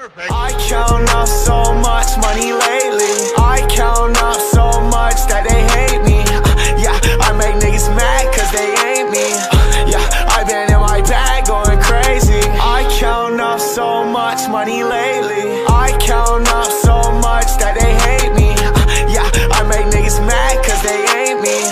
I count up so much money lately. I count up so much that they hate me. Yeah, I make niggas mad cause they ain't me. Yeah, I been in my bag going crazy. I count up so much money lately. I count up so much that they hate me. Yeah, I make niggas mad cause they ain't me.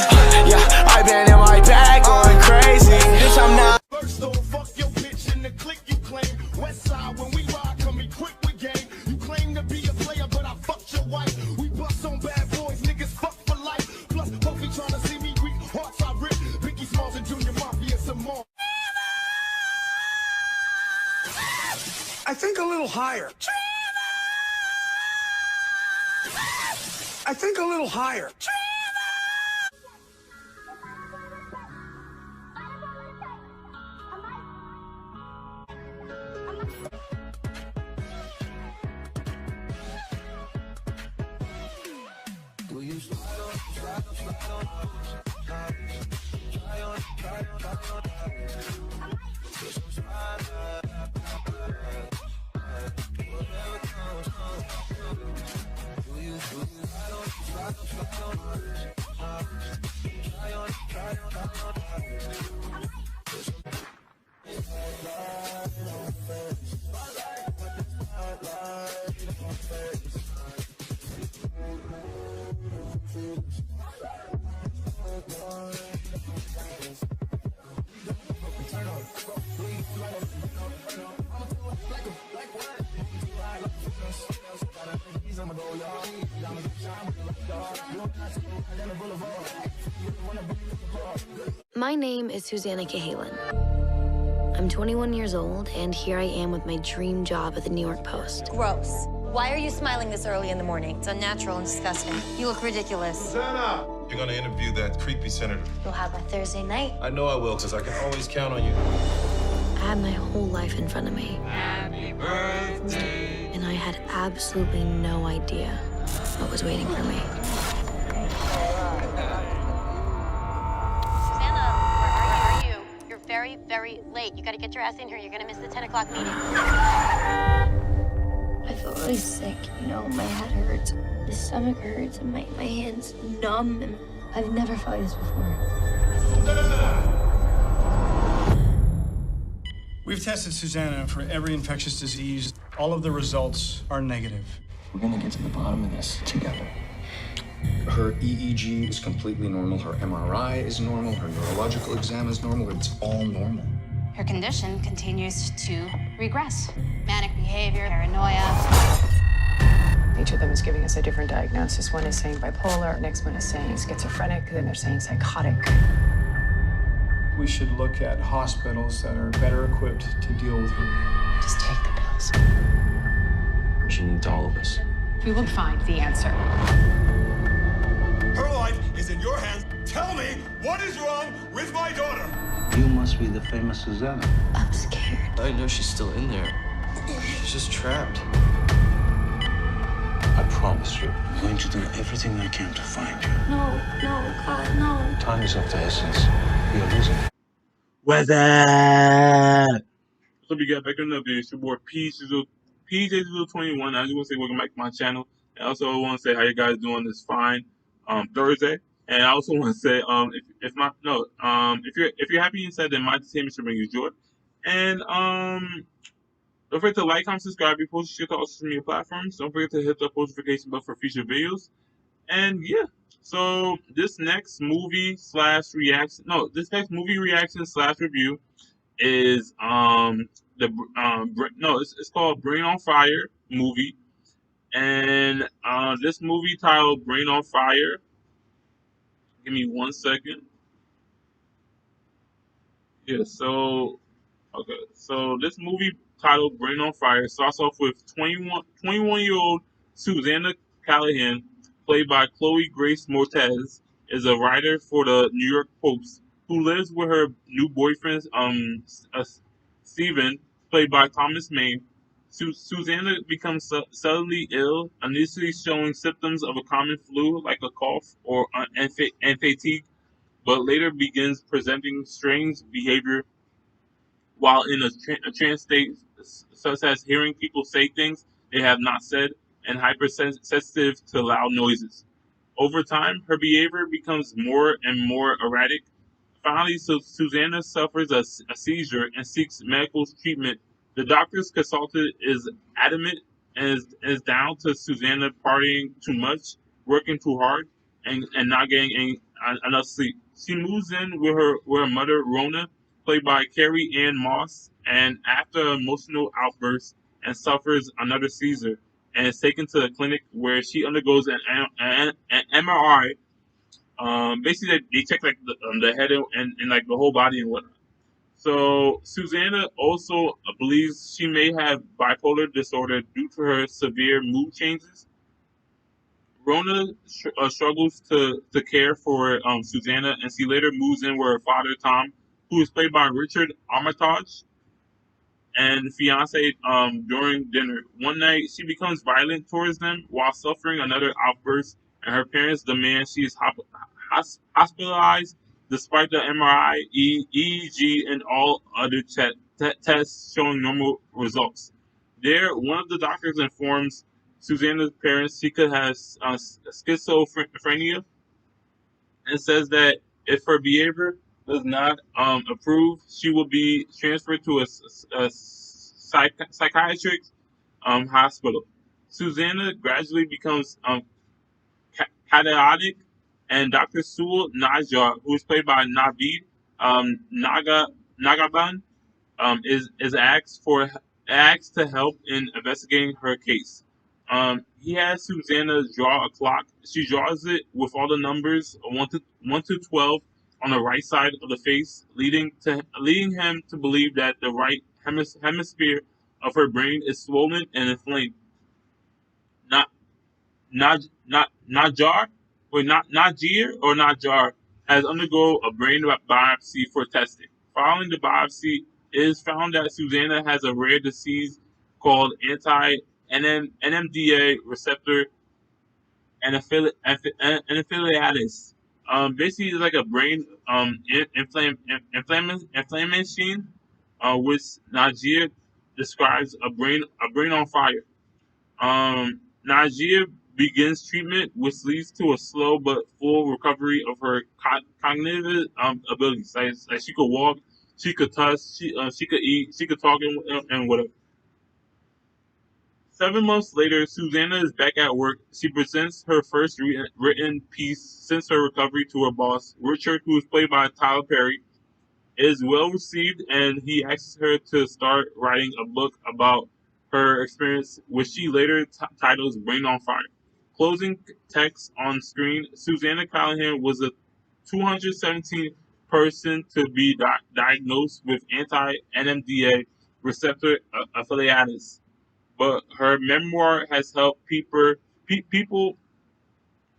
Yeah, I been in my bag going crazy. Bitch, I'm not. First off, fuck your bitch in the clique you claim. West side when we ride, come equipped with game. You claim to be a player, but I fucked your wife. We bust on bad boys, niggas fuck for life. Plus, Puffy tryna see me weak, hearts I rip. Biggie Smalls and Junior Mafia some more. I think a little higher. I think a little higher. My name is Susannah Cahalan. I'm 21 years old, and here I am with my dream job at the New York Post. Gross. Why are you smiling this early in the morning? It's unnatural and disgusting. You look ridiculous. Susannah! You're gonna interview that creepy senator. You'll have a Thursday night. I know I will, because I can always count on you. I had my whole life in front of me. Happy birthday. And I had absolutely no idea what was waiting for me. Very, very late. You gotta get your ass in here. You're gonna miss the 10 o'clock meeting. I feel really sick, you know, my head hurts, the stomach hurts, and my hands numb, and I've never felt this before. We've tested Susannah for every infectious disease. All of the results are negative. We're gonna get to the bottom of this together. Her EEG is completely normal. Her MRI is normal. Her neurological exam is normal. It's all normal. Her condition continues to regress. Manic behavior, paranoia. Each of them is giving us a different diagnosis. One is saying bipolar, next one is saying schizophrenic, then they're saying psychotic. We should look at hospitals that are better equipped to deal with her. Just take the pills. She needs all of us. We will find the answer. Her life is in your hands. Tell me what is wrong with my daughter. You must be the famous Susannah. I'm scared. I know she's still in there. She's just trapped. I promise you, I'm going to do everything I can to find you. No, God, no. Time is of the essence. We are losing. What's that? So we got back in the video. It's your boy PJ021. I just want to say welcome back to my channel. And also I want to say how you guys doing this fine Thursday. And I also want to say if you're happy inside, then my entertainment should bring you joy. And don't forget to like, comment, subscribe, repost, share to all social media platforms. Don't forget to hit the notification bell for future videos. And yeah, so this next movie reaction / review is it's called Brain on Fire movie. And this movie titled Brain on Fire. Give me 1 second. Yeah, so this movie titled Brain on Fire starts off with 21-year-old Susannah Callahan, played by Chloe Grace Moretz, is a writer for the New York Post who lives with her new boyfriend, Steven, played by Thomas Mann. Susannah becomes suddenly ill, initially showing symptoms of a common flu like a cough and fatigue, but later begins presenting strange behavior while in a trance such as hearing people say things they have not said, and hypersensitive to loud noises. Over time, her behavior becomes more and more erratic. Finally, Susannah suffers a seizure and seeks medical treatment. The doctors consulted is adamant and is down to Susannah partying too much, working too hard, and not getting enough sleep. She moves in with her mother, Rona, played by Carrie-Ann Moss, and after an emotional outburst and suffers another seizure, and is taken to the clinic where she undergoes an MRI. Basically, they check like the head and like the whole body and whatnot. So Susannah also believes she may have bipolar disorder due to her severe mood changes. Rona struggles to care for Susannah, and she later moves in with her father Tom, who is played by Richard Armitage, and fiance during dinner. One night, she becomes violent towards them while suffering another outburst, and her parents demand she is hospitalized despite the MRI, EEG, and all other tests showing normal results. There, one of the doctors informs Susannah's parents she could have schizophrenia and says that if her behavior does not approve, she will be transferred to a psychiatric hospital. Susannah gradually becomes chaotic, and Dr. Sewell Najar, who is played by Navid Negahban, is asked to help in investigating her case. He has Susannah draw a clock. She draws it with all the numbers one to 12 on the right side of the face, leading him to believe that the right hemisphere of her brain is swollen and inflamed. Not Najar, or not Najir or Najar has undergone a brain biopsy for testing. Following the biopsy, it is found that Susannah has a rare disease called anti-NMDA receptor anaphylatitis. Basically, it's like a brain inflammation, which Najir describes a brain on fire. Najir begins treatment, which leads to a slow but full recovery of her cognitive abilities. Like she could walk, she could touch, she could eat, she could talk, and whatever. 7 months later, Susannah is back at work. She presents her first written piece since her recovery to her boss, Richard, who is played by Tyler Perry. It is well received, and he asks her to start writing a book about her experience, which she later titles Brain on Fire. Closing text on screen, Susannah Callahan was a 217th person to be diagnosed with anti-NMDA receptor affiliatis, but her memoir has helped people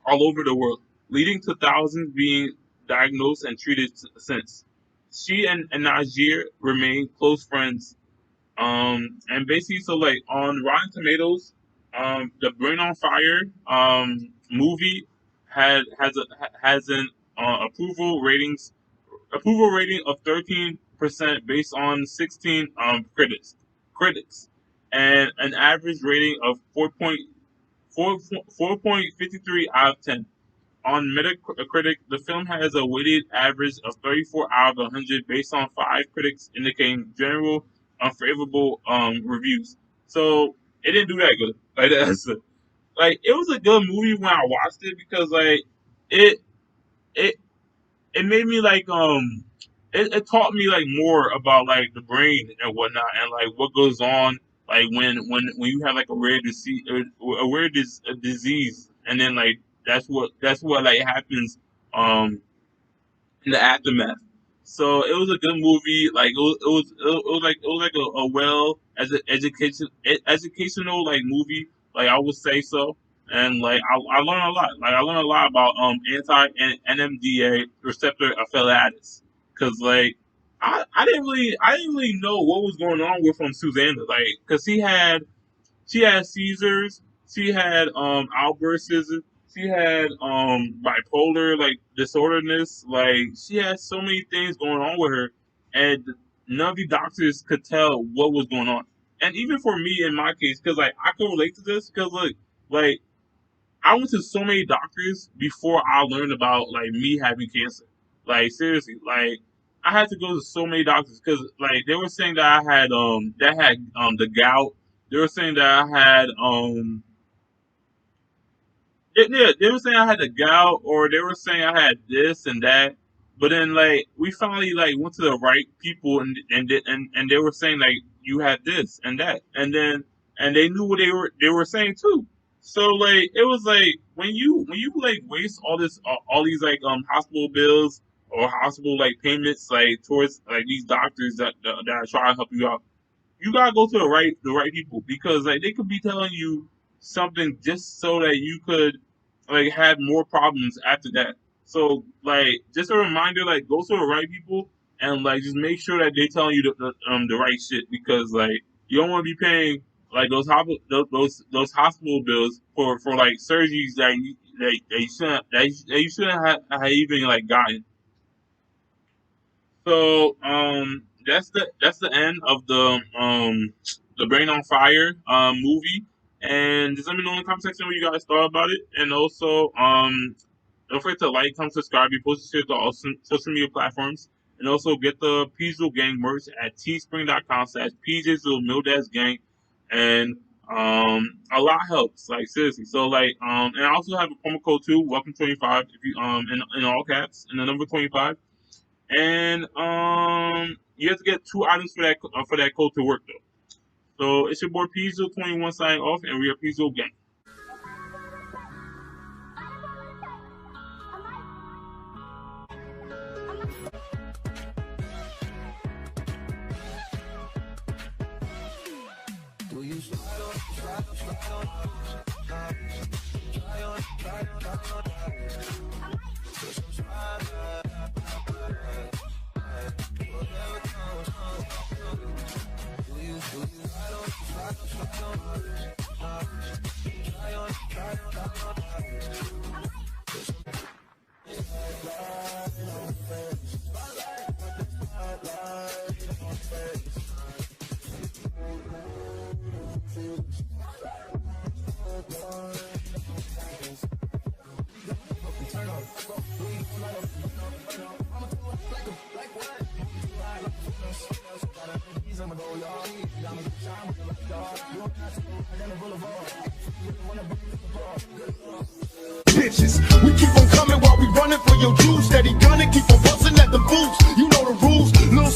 all over the world, leading to thousands being diagnosed and treated since. She and Najir remain close friends. And basically, so like on Rotten Tomatoes, the Brain on Fire movie has an approval rating of 13% based on 16 critics, and an average rating of 4.53 out of 10. On Metacritic, the film has a weighted average of 34 out of 100 based on 5 critics indicating general unfavorable reviews. So it didn't do that good. Like that's like it was a good movie when I watched it because like it it it made me like it taught me like more about like the brain and whatnot and like what goes on like when you have like a rare disease a disease, and then like that's what like happens um in the aftermath. So it was a good movie. Like it was like a well as an educational like movie. Like I would say so. And like I learned a lot. Like I learned a lot about anti NMDA receptor affiliatis. Cause like I didn't really know what was going on with Susanna. Like cause she had seizures. She had outbursts. She had bipolar like disorderness. Like she had so many things going on with her, and none of the doctors could tell what was going on. and even for me in my case, because like I can relate to this, because like I went to so many doctors before I learned about like me having cancer. Like seriously, like I had to go to so many doctors because like they were saying that I had the gout. They were saying that I had yeah, they were saying I had the gout, or they were saying I had this and that. But then, like, we finally like went to the right people, and they were saying like you had this and that, and they knew what they were saying too. So like it was like when you like waste all these like hospital bills or hospital like payments like towards like these doctors that are trying to help you out, you gotta go to the right people, because like they could be telling you something just so that you could like have more problems after that. So like just a reminder, like go to the right people and like just make sure that they're telling you the right shit, because like you don't want to be paying like those hospital bills for like surgeries that you shouldn't have even like gotten. So that's the end of the Brain on Fire movie. And just let me know in the comment section what you guys thought about it. And also don't forget to like, comment, subscribe, be posted to all social media platforms. And also get the Peasel Gang merch at teespring.com/PJZillMildazGang. And a lot helps, like seriously. So like and I also have a promo code too, welcome 25 if you in all caps and the number 25. And you have to get 2 items for that code to work though. So it's your boy Pizzo21 signing off, and we are Pizzo Gang. Bitches, we keep on coming while we running for your juice. Steady gunning, keep on busting at the boots. You know the rules, little